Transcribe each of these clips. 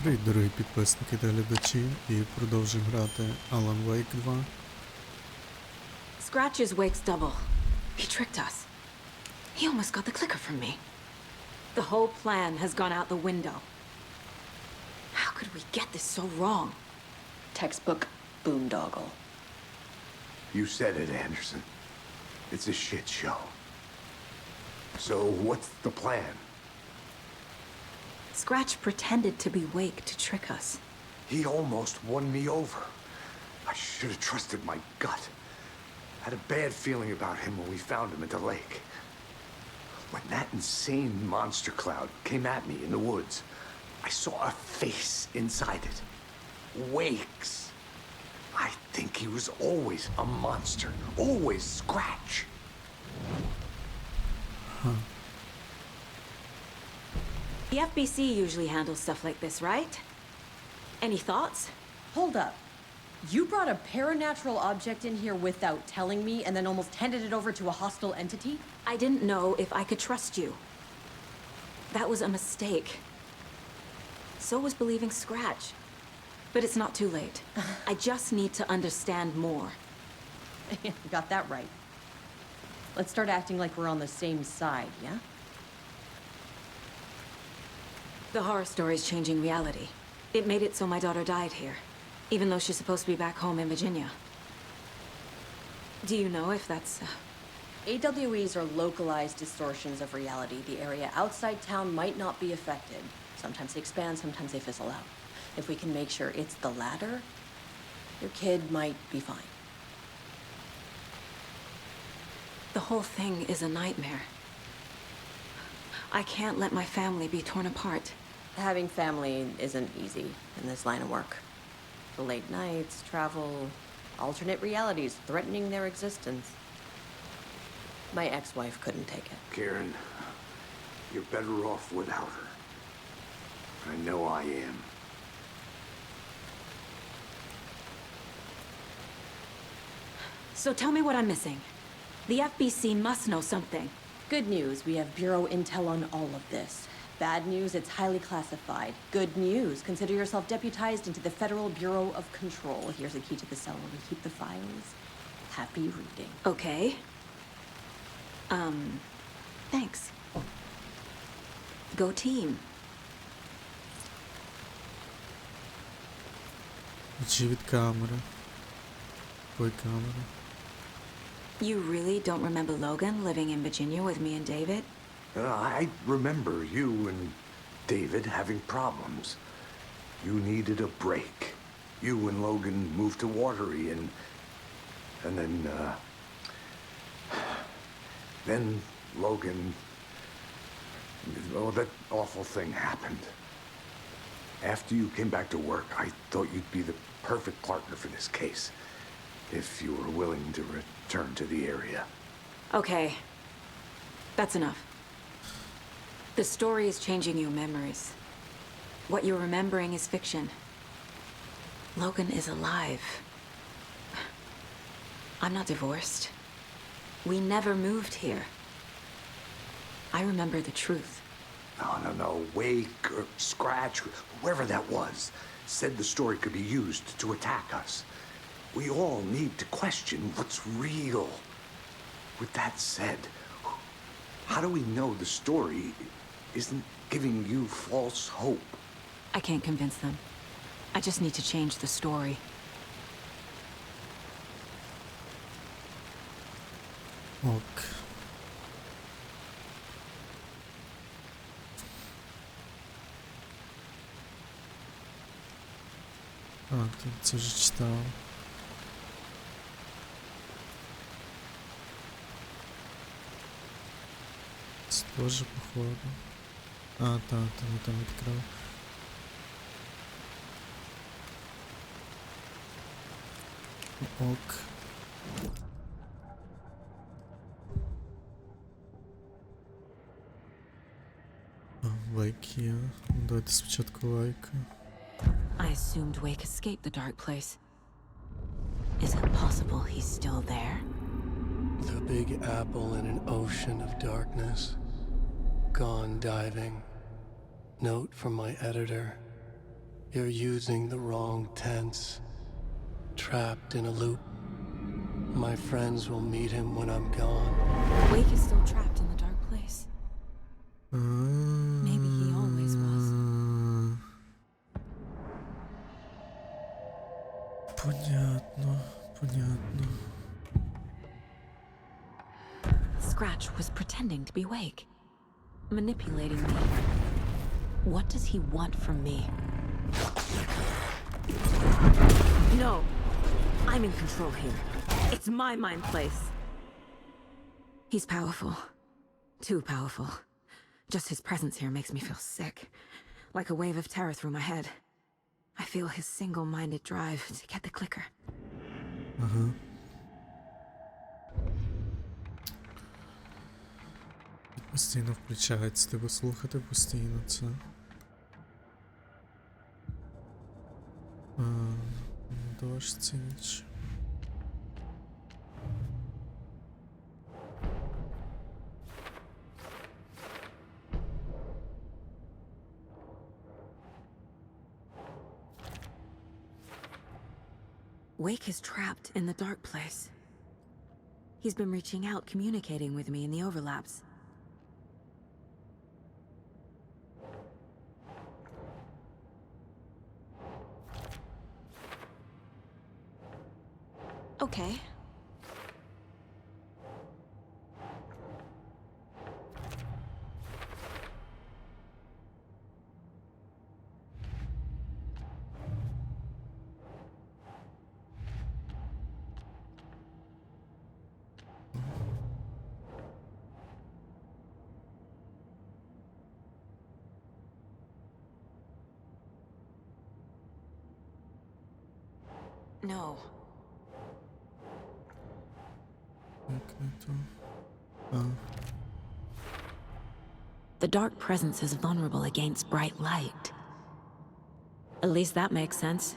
Привіт, дорогі підписники та глядачі, і продовжуємо грати Alan Wake 2. Scratch is Wake's double. He tricked us. He almost got the clicker from me. The whole plan has gone out the window. How could we get this so wrong? Textbook boondoggle. You said it, Anderson. It's a shit show. So what's the plan? Scratch pretended to be Wake to trick us. He almost won me over. I should have trusted my gut. I had a bad feeling about him when we found him at the lake. When that insane monster cloud came at me in the woods, I saw a face inside it. Wake's. I think he was always a monster. Always Scratch. The FBC usually handles stuff like this, right? Any thoughts? Hold up. You brought a paranatural object in here without telling me and then almost handed it over to a hostile entity? I didn't know if I could trust you. That was a mistake. So was believing Scratch. But it's not too late. I just need to understand more. You got that right. Let's start acting like we're on the same side, yeah? The horror story's changing reality. It made it so my daughter died here, even though she's supposed to be back home in Virginia. Do you know if that's... AWEs are localized distortions of reality. The area outside town might not be affected. Sometimes they expand, sometimes they fizzle out. If we can make sure it's the latter, your kid might be fine. The whole thing is a nightmare. I can't let my family be torn apart. Having family isn't easy in this line of work. The late nights, travel, alternate realities threatening their existence. My ex-wife couldn't take it. Karen, you're better off without her. I know I am. So tell me what I'm missing. The FBC must know something. Good news, we have Bureau intel on all of this. Bad news, it's highly classified. Good news, consider yourself deputized into the Federal Bureau of Control. Here's a key to the cell where we keep the files. Happy reading. Okay. Thanks. Go team. Чи від камери. Ой, камера. You really don't remember Logan living in Virginia with me and David? I remember you and David having problems. You needed a break. You and Logan moved to Watery and then Logan, oh, that awful thing happened. After you came back to work, I thought you'd be the perfect partner for this case, if you were willing to return to the area. Okay. That's enough. The story is changing your memories. What you're remembering is fiction. Logan is alive. I'm not divorced. We never moved here. I remember the truth. No. Wake or Scratch, whoever that was, said the story could be used to attack us. We all need to question what's real. With that said, how do we know the story isn't giving you false hope? I can't convince them. I just need to change the story. Ок. А, тут це вже читав. Це теж походу. А, так, там відкрив. Ок. Вейк є. Давайте спочатку Вейка. I assumed Wake escaped the dark place. Is it possible he's still there? The big apple in an ocean of darkness. Gone diving. Note from my editor. You're using the wrong tense. Trapped in a loop. My friends will meet him when I'm gone. Wake is still trapped in the dark place. Maybe he always was. Понятно, понятно. Scratch was pretending to be Wake, manipulating me. What does he want from me? No! I'm in control here. It's my mind place. He's powerful. Too powerful. Just his presence here makes me feel sick. Like a wave of terror through my head. I feel his single-minded drive to get the clicker. Ага. Постійно включається, треба слухати постійно це. Дощ це ніч. Wake is trapped in the dark place. He's been reaching out, communicating with me in the overlaps. Okay. No. Як не то. The dark presence is vulnerable against bright light. At least that makes sense.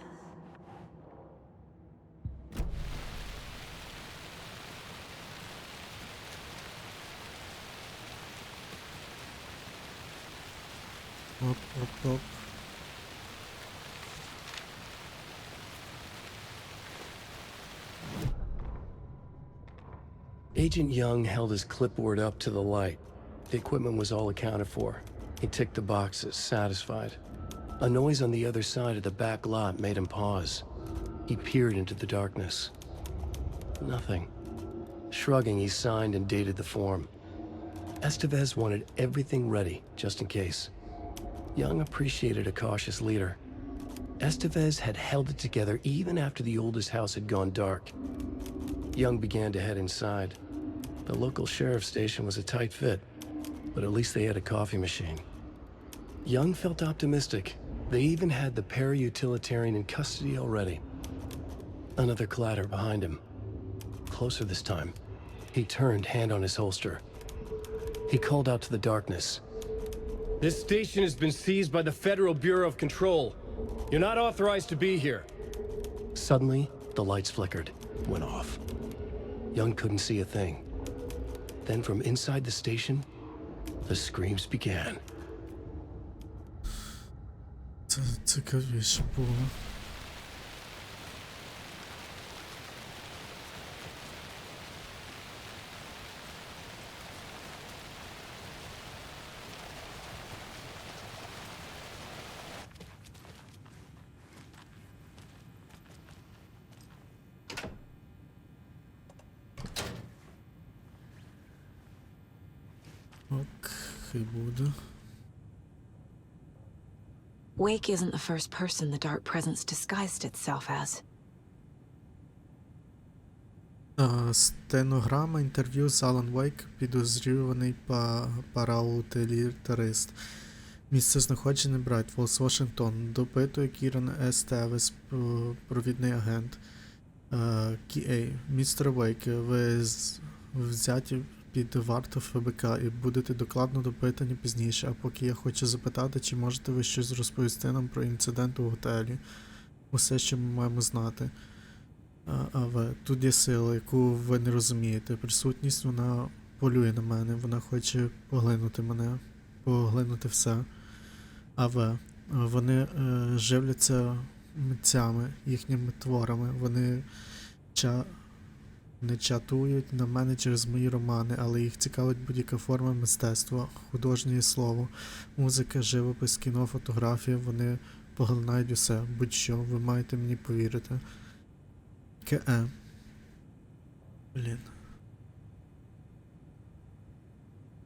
Оп, оп, оп. Agent Young held his clipboard up to the light. The equipment was all accounted for. He ticked the boxes, satisfied. A noise on the other side of the back lot made him pause. He peered into the darkness. Nothing. Shrugging, he signed and dated the form. Estevez wanted everything ready, just in case. Young appreciated a cautious leader. Estevez had held it together even after the oldest house had gone dark. Young began to head inside. The local sheriff's station was a tight fit, but at least they had a coffee machine. Young felt optimistic. They even had the para-utilitarian in custody already. Another clatter behind him. Closer this time. He turned, hand on his holster. He called out to the darkness. This station has been seized by the Federal Bureau of Control. You're not authorized to be here. Suddenly, the lights flickered, went off. Young couldn't see a thing. Then from inside the station, the screams began. Це цікавіше було. Ок, хай буде. Wake isn't the first person the dark presence disguised itself as. Стенограма інтерв'ю з Алан Вейк, підозрюваний параутилітарист. Місце знаходження Брайтфолс, Вашингтон. Допитує Кіран Естевес, провідний агент. Кі-Ей. Містер Вейк, ви взяті під варту ФБК і будете докладно допитані пізніше, а поки я хочу запитати, чи можете ви щось розповісти нам про інцидент у готелі. Усе, що ми маємо знати. Тут є сила, яку ви не розумієте. Присутність, вона полює на мене, вона хоче поглинути мене, поглинути все. Вони живляться митцями, їхніми творами. Вони не чатують на мене через мої романи, але їх цікавить будь-яка форма мистецтва, художнє слово, музика, живопис, кіно, фотографія. Вони поглинають усе, будь-що, ви маєте мені повірити. КЕ. Блін.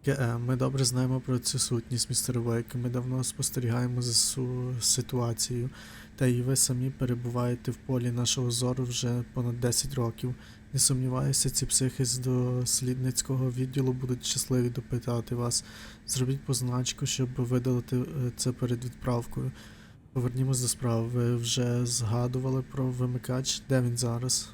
КЕ. Ми добре знаємо про цю сутність, містер Вейка. Ми давно спостерігаємо за ситуацією, та і ви самі перебуваєте в полі нашого зору вже понад 10 років. Не сумніваюся, ці психи з дослідницького відділу будуть щасливі допитати вас. Зробіть позначку, щоб видалити це перед відправкою. Повернімось до справи. Ви вже згадували про вимикач? Де він зараз?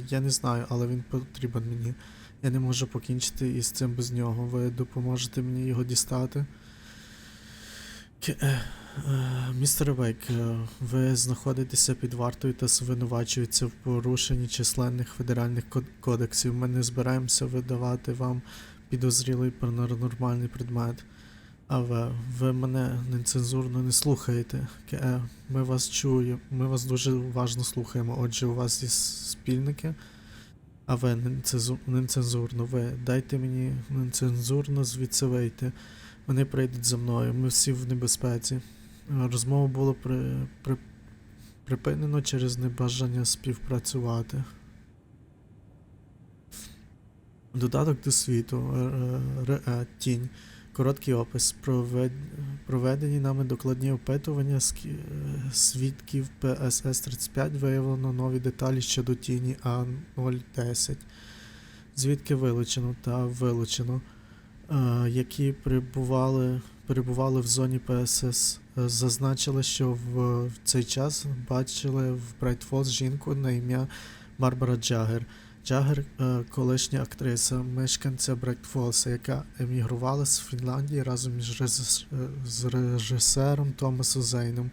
Я не знаю, але він потрібен мені. Я не можу покінчити із цим без нього. Ви допоможете мені його дістати? Містер Вейк, ви знаходитеся під вартою та звинувачуєтеся в порушенні численних федеральних кодексів. Ми не збираємося видавати вам підозрілий паранормальний предмет. А ви мене нецензурно не слухаєте. Ми вас чуємо, ми вас дуже уважно слухаємо. Отже, у вас є спільники, а ви нецензурно. Ви дайте мені нецензурно звідси вийти. Вони прийдуть за мною, ми всі в небезпеці. Розмову було припинено через небажання співпрацювати. Додаток до світу. Тінь. Короткий опис. Проведені нами докладні опитування свідків ПСС-35. Виявлено нові деталі щодо тіні А010. Звідки вилучено та вилучено. Які перебували в зоні ПСС, зазначили, що в цей час бачили в Брайтфолз жінку на ім'я Барбара Джаггер. Джаггер – колишня актриса, мешканця Брайтфолса, яка емігрувала з Фінляндії разом з режисером Томасом Зейном.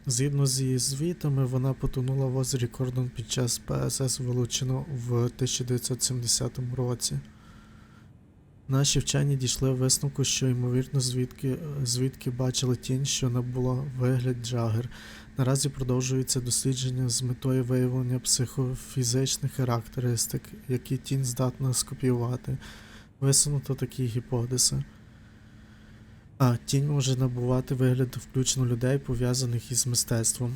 Згідно з її звітами, вона потонула в озері Кордон під час ПСС, вилучено в 1970 році. Наші вчені дійшли висновку, що, ймовірно, звідки бачили тінь, що набула вигляд Джаггер. Наразі продовжується дослідження з метою виявлення психофізичних характеристик, які тінь здатна скопіювати. Висунуто такі гіпотези. Тінь може набувати вигляд включно людей, пов'язаних із мистецтвом,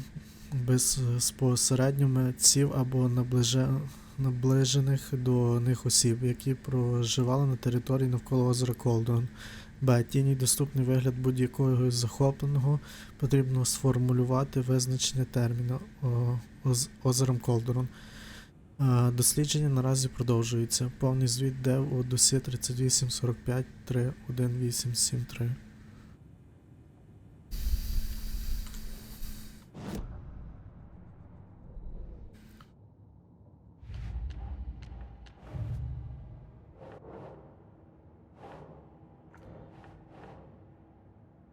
безпосередньо митців або наближених до них осіб, які проживали на території навколо озера Колдон. Тіні доступний вигляд будь-якого захопленого, потрібно сформулювати визначення терміну озером Колдон. Дослідження наразі продовжується. Повний звіт де у досі 3845-31873.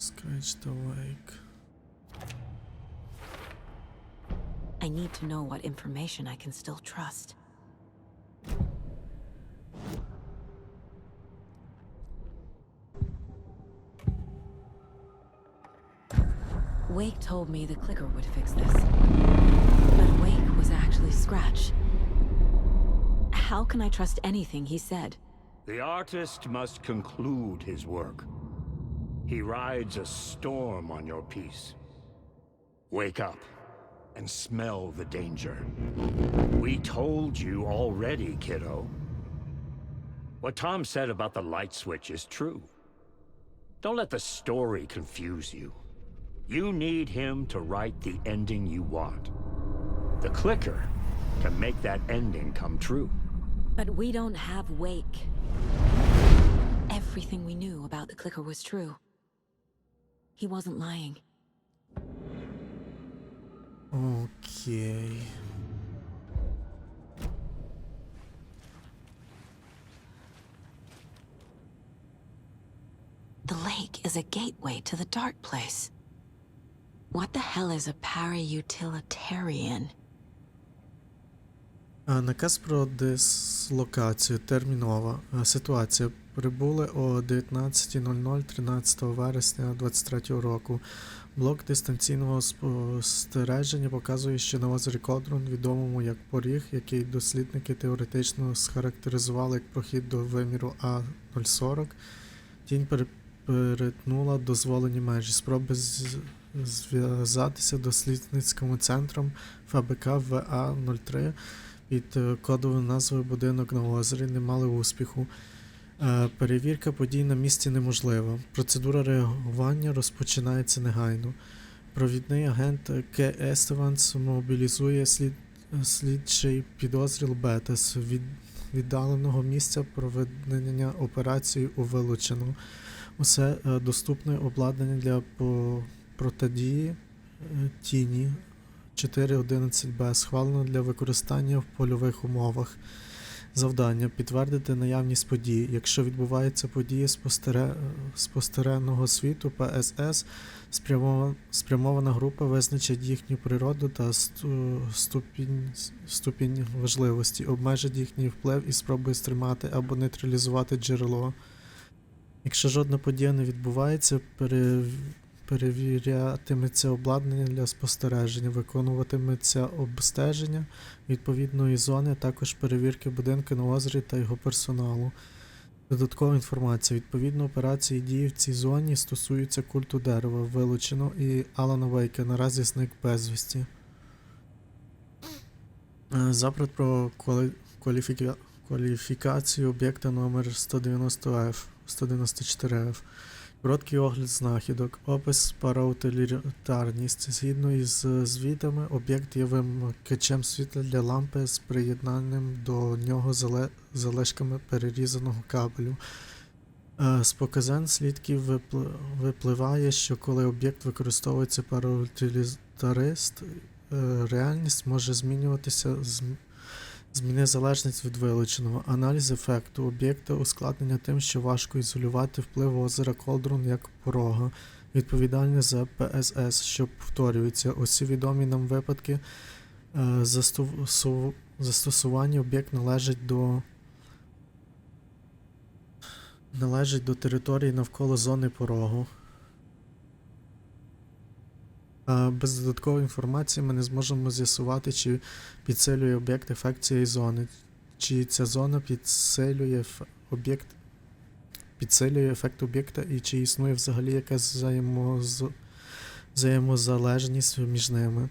Scratched awake. I need to know what information I can still trust. Wake told me the clicker would fix this. But Wake was actually Scratch. How can I trust anything he said? The artist must conclude his work. He rides a storm on your piece. Wake up and smell the danger. We told you already, kiddo. What Tom said about the light switch is true. Don't let the story confuse you. You need him to write the ending you want. The clicker can make that ending come true. But we don't have Wake. Everything we knew about the clicker was true. He wasn't lying. Окей. The lake is a gateway to the dark place. What the hell is a para-utilitarian? Наказ про дислокацію. Термінова. Ситуація. Прибули о 19:00 13 вересня 23 року. Блок дистанційного спостереження показує, що на озері Кодрун, відомому як Поріг, який дослідники теоретично схарактеризували як прохід до виміру А040, тінь перетнула дозволені межі. Спроби зв'язатися дослідницьким центром ФБК ВА-03 під кодовою назвою «Будинок на озері» не мали успіху. Перевірка подій на місці неможлива. Процедура реагування розпочинається негайно. Провідний агент К. Естеванс мобілізує слідчий підрозділ Бета з віддаленого місця проведення операції у вилучено. Усе доступне обладнання для протидії тіні 4.11б схвалено для використання в польових умовах. Завдання – підтвердити наявність події. Якщо відбуваються події спостереженого світу ПСС, спрямована група визначить їхню природу та ступінь важливості, обмежить їхній вплив і спробує стримати або нейтралізувати джерело. Якщо жодна подія не відбувається, перевірятиметься обладнання для спостереження, виконуватиметься обстеження відповідної зони, а також перевірки будинку на озері та його персоналу. Додаткова інформація. Відповідно, операції і дії в цій зоні стосуються культу дерева, вилучено, і Алана Вейка наразі зник безвісті. Запит про кваліфікацію об'єкта номер 190F, 194F. Короткий огляд знахідок. Опис параутилітарність. Згідно із звітами, об'єкт є вимикачем світла для лампи з приєднаним до нього залишками перерізаного кабелю. З показань свідків випливає, що коли об'єкт використовується параутилітарист, реальність може змінюватися зміни залежність від вилученого. Аналіз ефекту об'єкта ускладнення тим, що важко ізолювати вплив озера Колдрун як порога, відповідальне за ПСС, що повторюється. Усі відомі нам випадки застосування об'єкт належить до території навколо зони порогу. Без додаткової інформації ми не зможемо з'ясувати, чи підсилює об'єкт ефект цієї зони, чи ця зона підсилює ефект об'єкта і чи існує взагалі якась взаємозалежність між ними.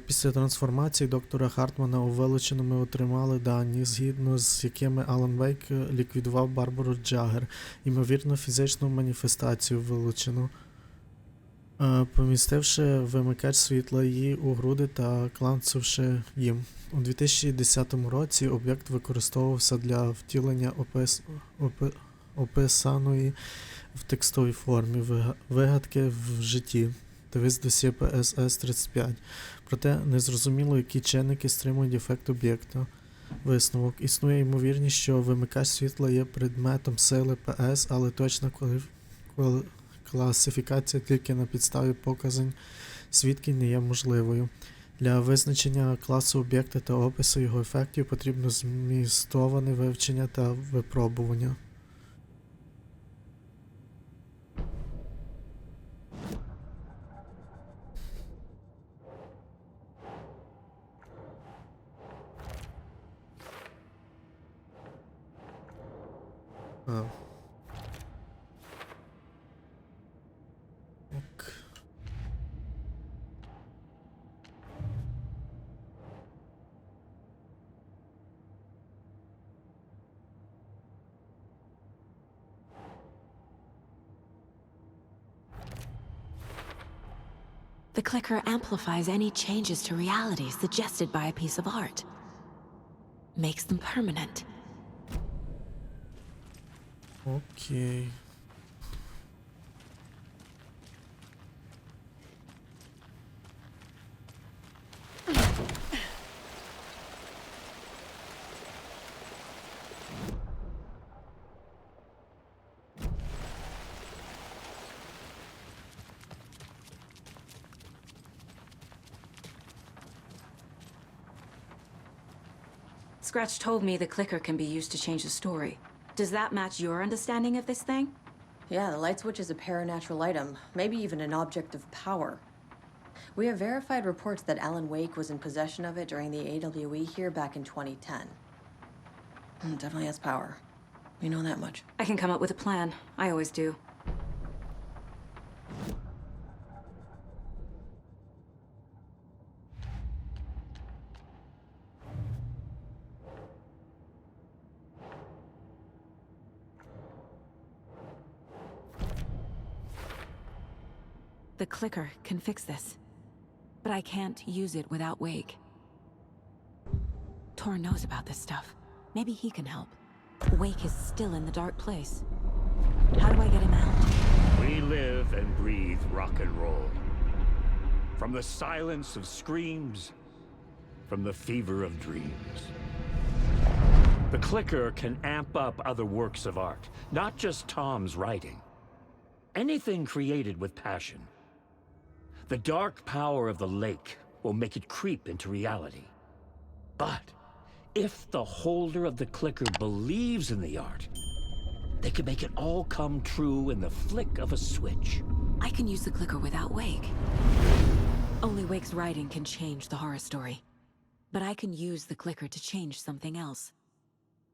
Після трансформації доктора Хартмана у вилучено ми отримали дані, згідно з якими Алан Вейк ліквідував Барбару Джаггер, ймовірно фізичну маніфестацію вилучено, помістивши вимикач світла її у груди та клацнувши їм. У 2010 році об'єкт використовувався для втілення описаної в текстовій формі вигадки в житті. Дивись досьє ПСС-35. Проте незрозуміло, які чинники стримують ефект об'єкта. Висновок. Існує ймовірність, що вимикач світла є предметом сили ПС, але точна класифікація тільки на підставі показань свідків не є можливою. Для визначення класу об'єкта та опису його ефектів потрібно змістоване вивчення та випробування. The clicker amplifies any changes to reality suggested by a piece of art. Makes them permanent. Окей. Scratch told me the clicker can be used to change the story. Does that match your understanding of this thing? Yeah, the light switch is a paranatural item, maybe even an object of power. We have verified reports that Alan Wake was in possession of it during the AWE here back in 2010. It definitely has power. We know that much. I can come up with a plan. I always do. The clicker can fix this, but I can't use it without Wake. Tor knows about this stuff. Maybe he can help. Wake is still in the dark place. How do I get him out? We live and breathe rock and roll. From the silence of screams, from the fever of dreams. The clicker can amp up other works of art, not just Tom's writing. Anything created with passion. The dark power of the lake will make it creep into reality. But if the holder of the clicker believes in the art, they can make it all come true in the flick of a switch. I can use the clicker without Wake. Only Wake's writing can change the horror story. But I can use the clicker to change something else.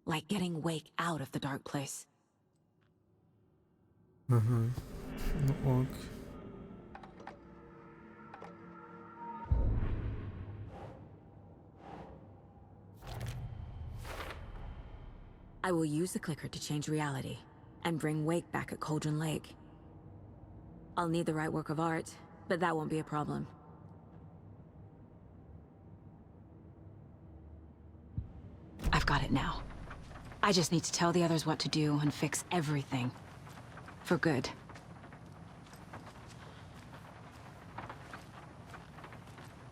Like getting Wake out of the dark place. Ну ок. I will use the clicker to change reality and bring Wake back at Cauldron Lake. I'll need the right work of art, but that won't be a problem. I've got it now. I just need to tell the others what to do and fix everything. For good.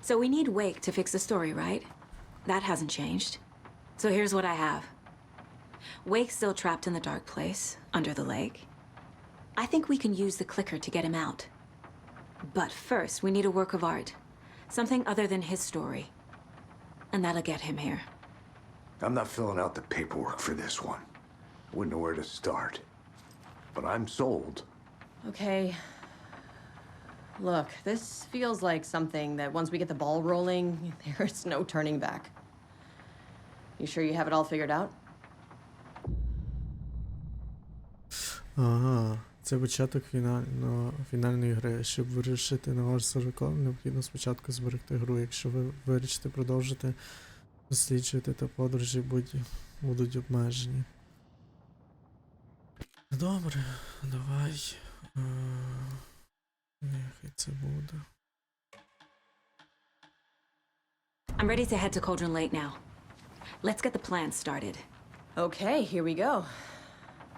So we need Wake to fix the story, right? That hasn't changed. So here's what I have. Wake's still trapped in the dark place, under the lake. I think we can use the clicker to get him out. But first, we need a work of art. Something other than his story. And that'll get him here. I'm not filling out the paperwork for this one. I wouldn't know where to start. But I'm sold. Okay. Look, this feels like something that once we get the ball rolling, there's no turning back. You sure you have it all figured out? Ага, це початок фінальної гри. Щоб вирішити на ваш 40, необхідно спочатку зберегти гру. Якщо ви вирішите продовжити досліджувати, то подорожі будуть обмежені. Добре, давай. Нехай це буде. I'm ready to head to Cauldron Lake now. Let's get the plan started. Okay, here we go.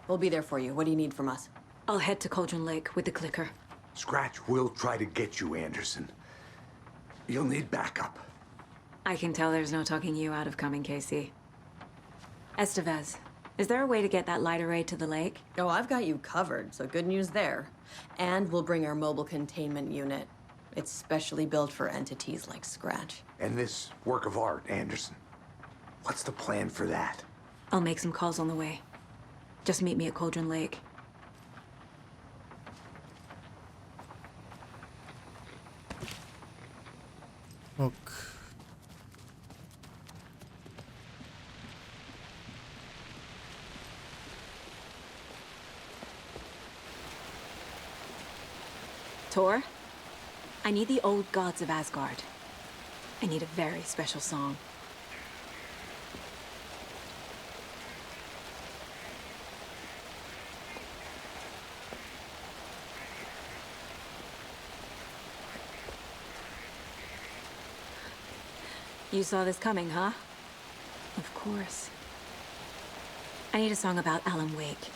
We'll be there for you. What do you need from us? I'll head to Cauldron Lake with the clicker. Scratch will try to get you, Anderson. You'll need backup. I can tell there's no talking you out of coming, Casey. Estevez, is there a way to get that light array to the lake? Oh, I've got you covered, so good news there. And we'll bring our mobile containment unit. It's specially built for entities like Scratch. And this work of art, Anderson. What's the plan for that? I'll make some calls on the way. Just meet me at Cauldron Lake. Ок. Tor, I need the old gods of Asgard. I need a very special song. You saw this coming, huh? Of course. I need a song about Alan Wake.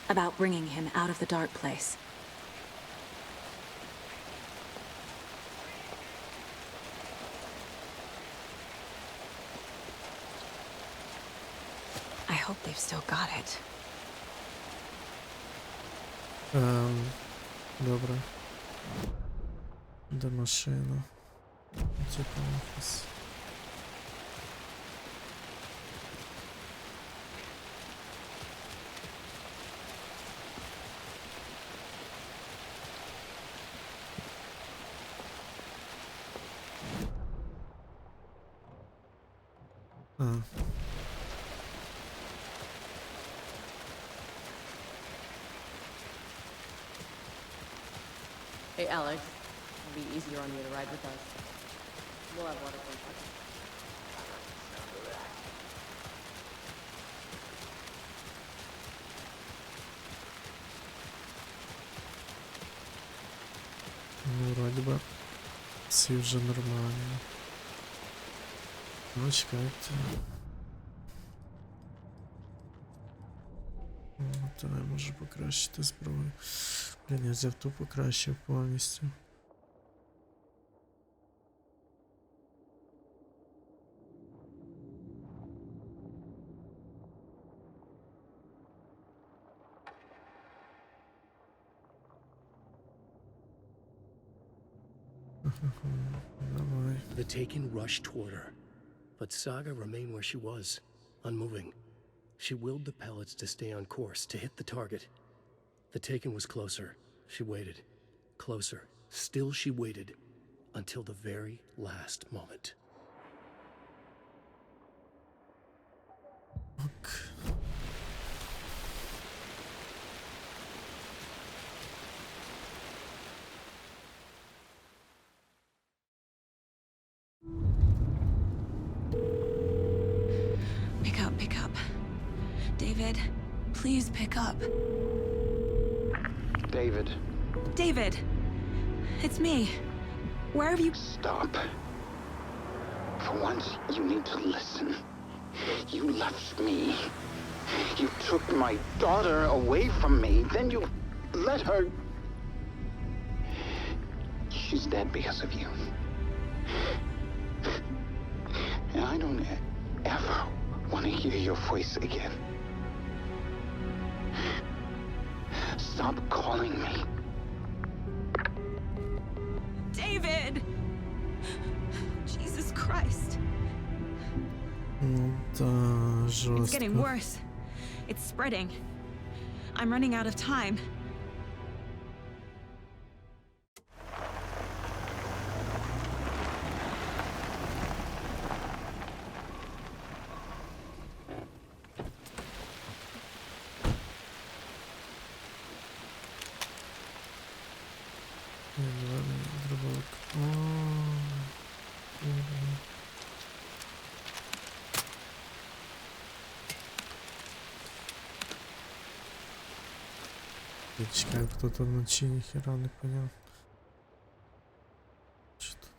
About bringing him out of the dark place. I hope they've still got it. Добре. Де машина? Типа офіс. Hey, Alex. It'll be easier on you to ride with us. We'll have water for you. Ну, вроді би всі вже нормально. Ну, чекайте. Та я можу покращити зброю. Блін, я взяв ту покращив повністю. Давай. The Taken rushed toward her, but Saga remained where she was, unmoving. She willed the pellets to stay on course, to hit the target. The Taken was closer. She waited. Closer. Still she waited, until the very last moment. Ок. Pick up. David, please pick up. David, David! It's me. Where have you... stop. For once, you need to listen. You left me. You took my daughter away from me. Then you let her... She's dead because of you. And I don't ever want to hear your voice again. Stop calling me. David! Jesus Christ. Ну, та It's getting жорстко. worse. It's spreading. I'm running out of time. Дробовик. Чекай, кто-то вночі ніхера не поняв. Що тут?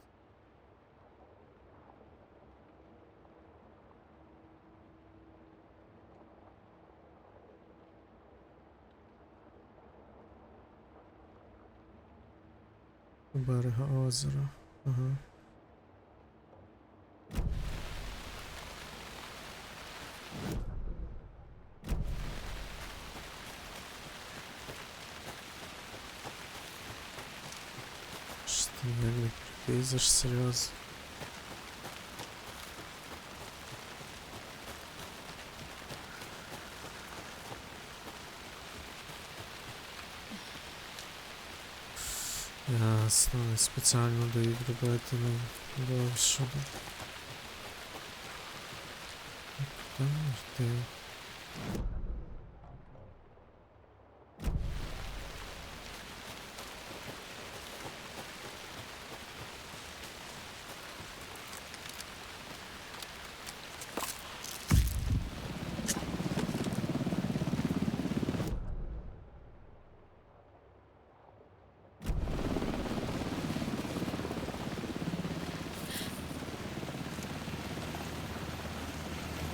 У берега озера. Ага. Что ты не припейзаешь серьезно? Ясно, спеціально дають робити нам довше. Куди йти?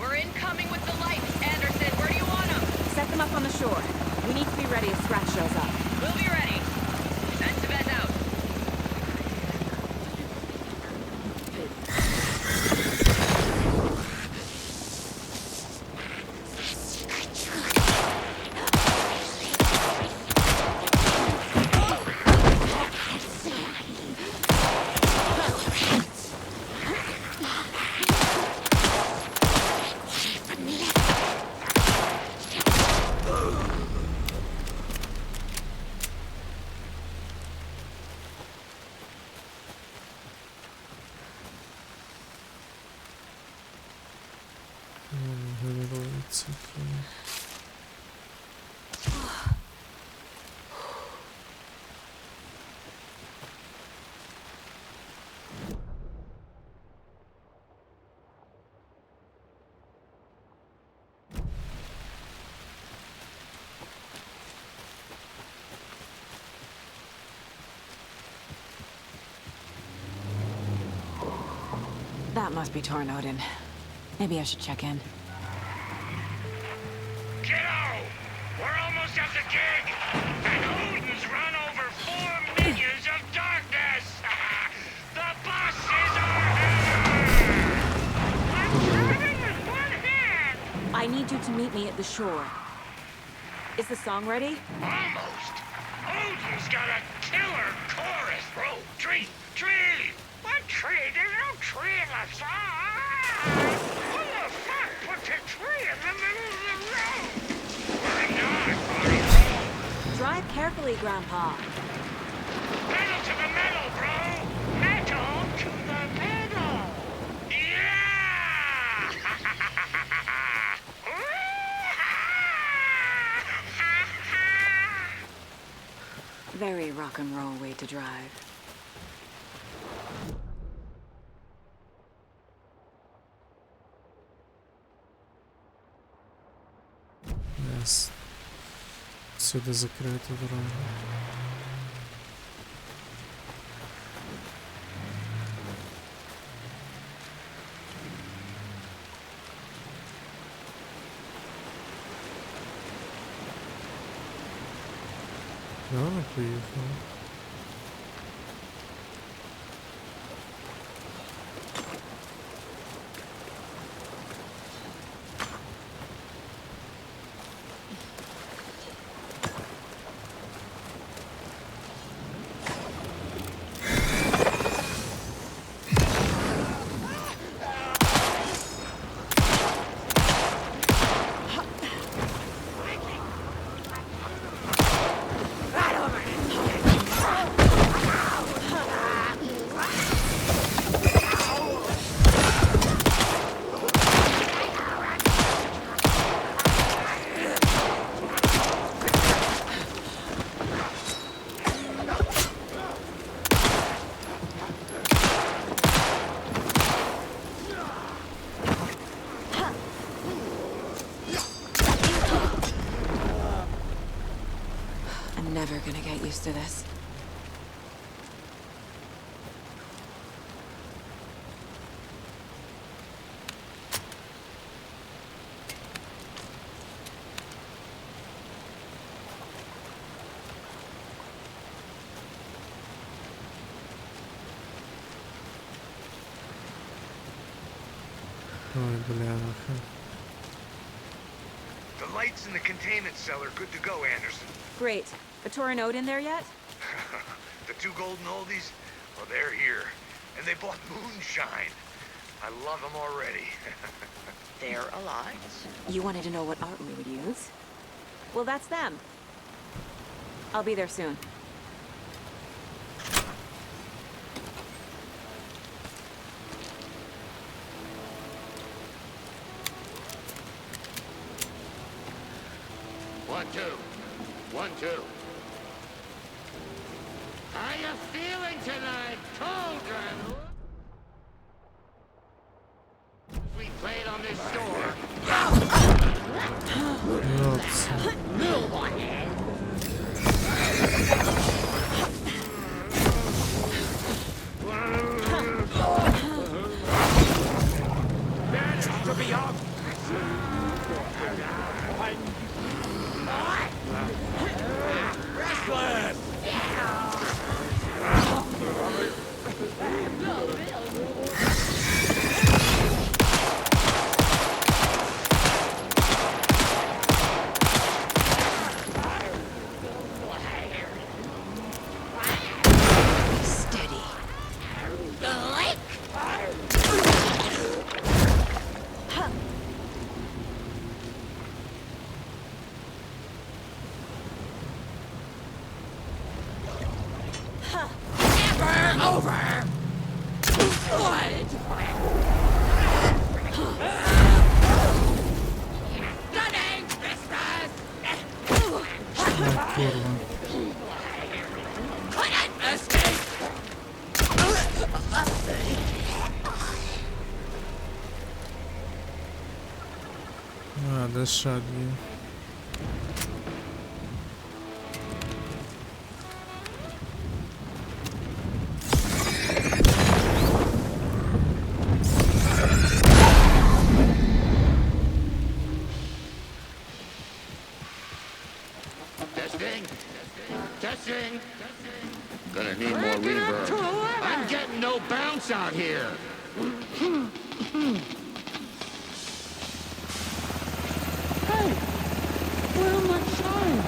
We're incoming with the lights. Anderson, where do you want them? Set them up on the shore. We need to be ready if Scratch shows up. We'll be ready. Send Tibet out. окей. That must be Tornodin. Maybe I should check in. Kiddo! We're almost at the gig! And Odin's run over 4 minions of darkness! The bosses are here! I'm driving with one hand! I need you to meet me at the shore. Is the song ready? Almost! Odin's got a killer chorus! Bro, tree! Tree! What tree? There's no tree in the song! Who the fuck put the tree in the middle of the road? We're not on a roll! Drive carefully, Grandpa. Pedal to the metal, bro! Metal to the metal! Yeah! Very rock and roll way to drive. Yes. Сюди закрита дорога. Да, вона поїхала. Never gonna get used to this. Ой, бляха. The lights in the containment cellar good to go, Anderson. Great. A Tornod in there yet? The 2 golden oldies, well, they're here. And they bought moonshine. I love them already. They're alive. You wanted to know what art we would use? Well, that's them. I'll be there soon. One, two. 1, 2. How you feeling tonight, children? We played on this store. Managed to be off. Restless! Steady. Over! What? де ще дві. Testing. Testing. Gonna need more reverb. I'm getting no bounce out here. Hey, where are my chimes?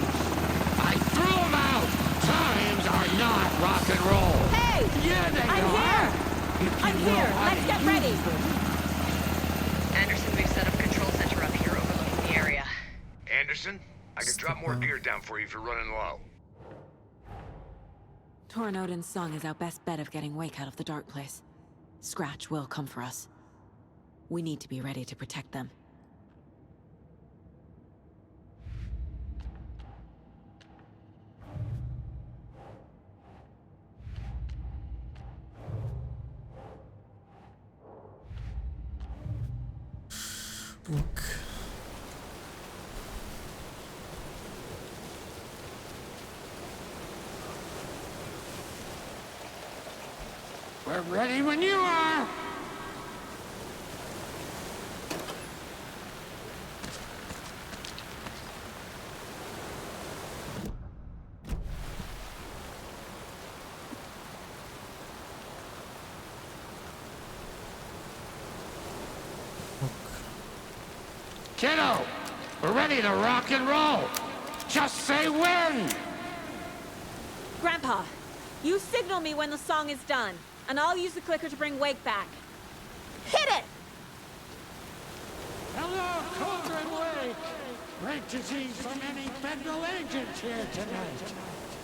I threw them out. Chimes are not rock and roll. Hey! Yeah, they I'm are. here! I'm here! Let's get ready! Anderson, we've set up a control center up here overlooking the area. Anderson, I can drop more gear down for you if you're running low. Torn Odin's song is our best bet of getting Wake out of the dark place. Scratch will come for us. We need to be ready to protect them. Ок. We're ready when you are. Kiddo, we're ready to rock and roll. Just say when. Grandpa, you signal me when the song is done, and I'll use the clicker to bring Wake back. Hit it! Hello, Cauldron Wake. Great to see so many federal agents here tonight.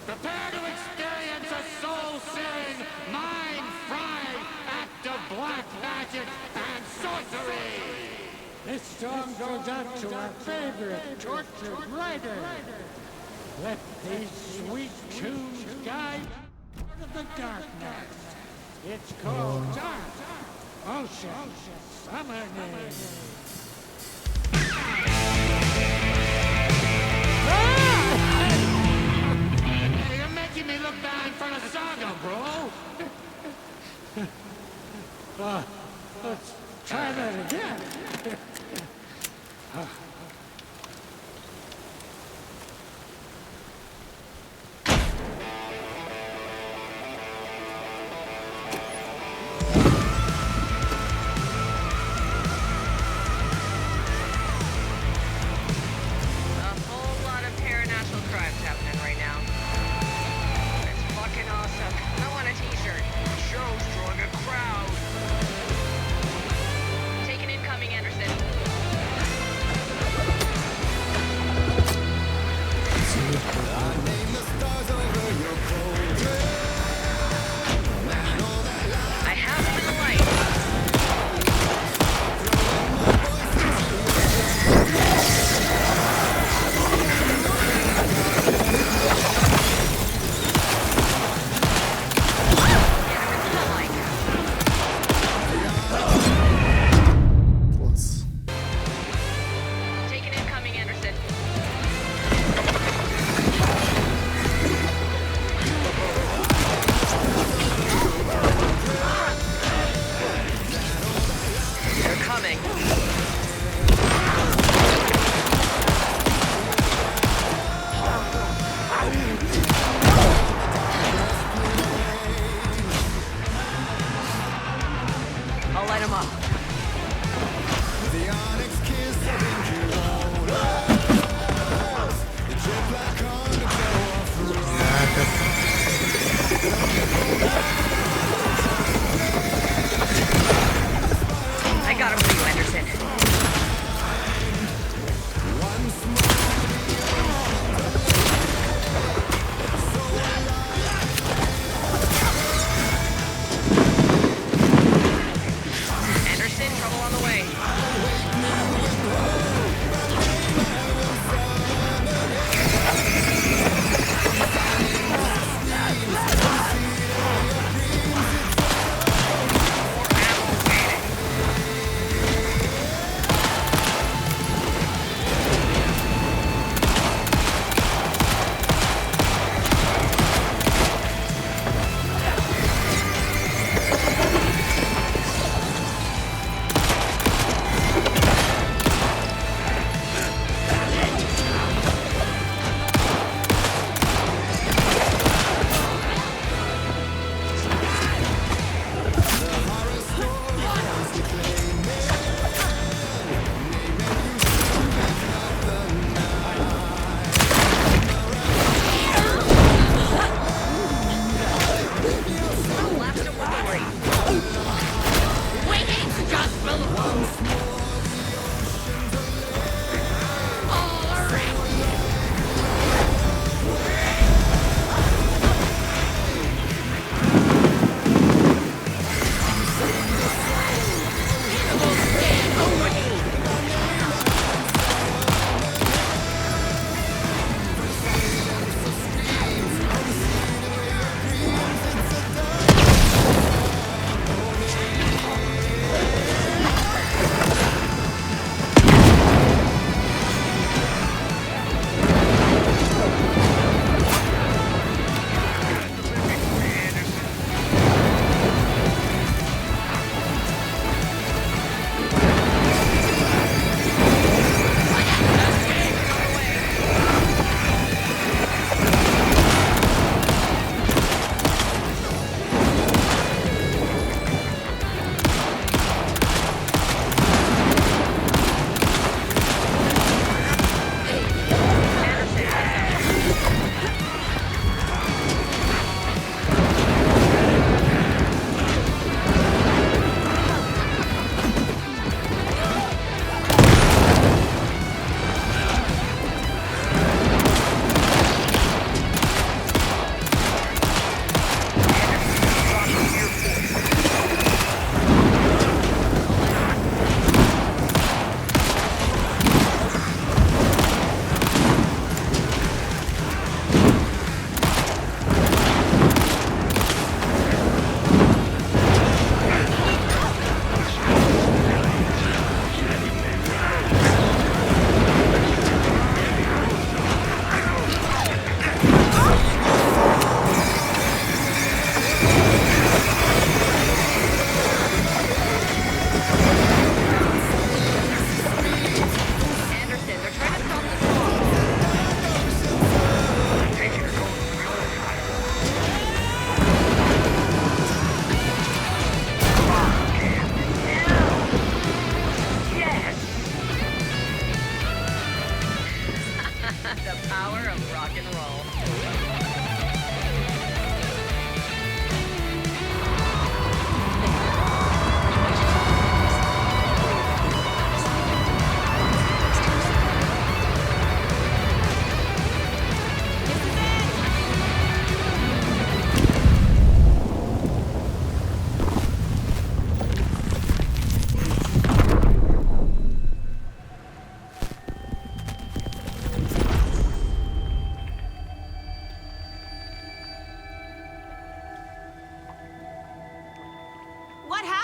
Prepare to experience a soul-searing, mind-frying act of black magic and sorcery. This song goes out to our favorite tortured writer. Let these sweet tunes guide out of the darkness. It's called Dark Ocean Summer Day. Hey, you're making me look bad in front of Saga, bro. Let's try that again. Taking incoming, Anderson.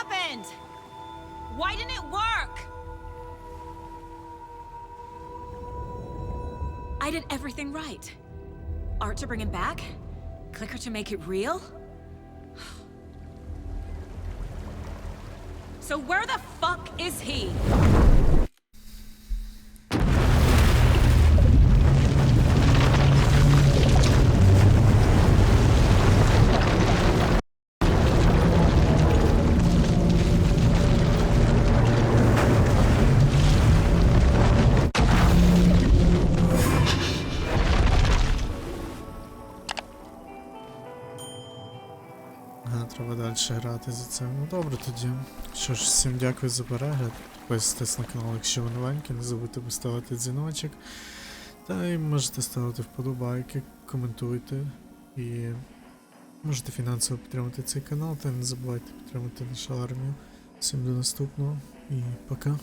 happened? Why didn't it work? I did everything right. Art to bring him back? Clicker to make it real? So where the fuck is he? Треба далі грати за це. Ну добре тоді. Що ж, всім дякую за перегляд. Підписуйтесь на канал, якщо ви новенькі, не забудьте поставити дзвіночок. Та й можете ставити вподобайки, коментуйте. І можете фінансово підтримати цей канал, та не забувайте підтримати нашу армію. Всім до наступного і пока.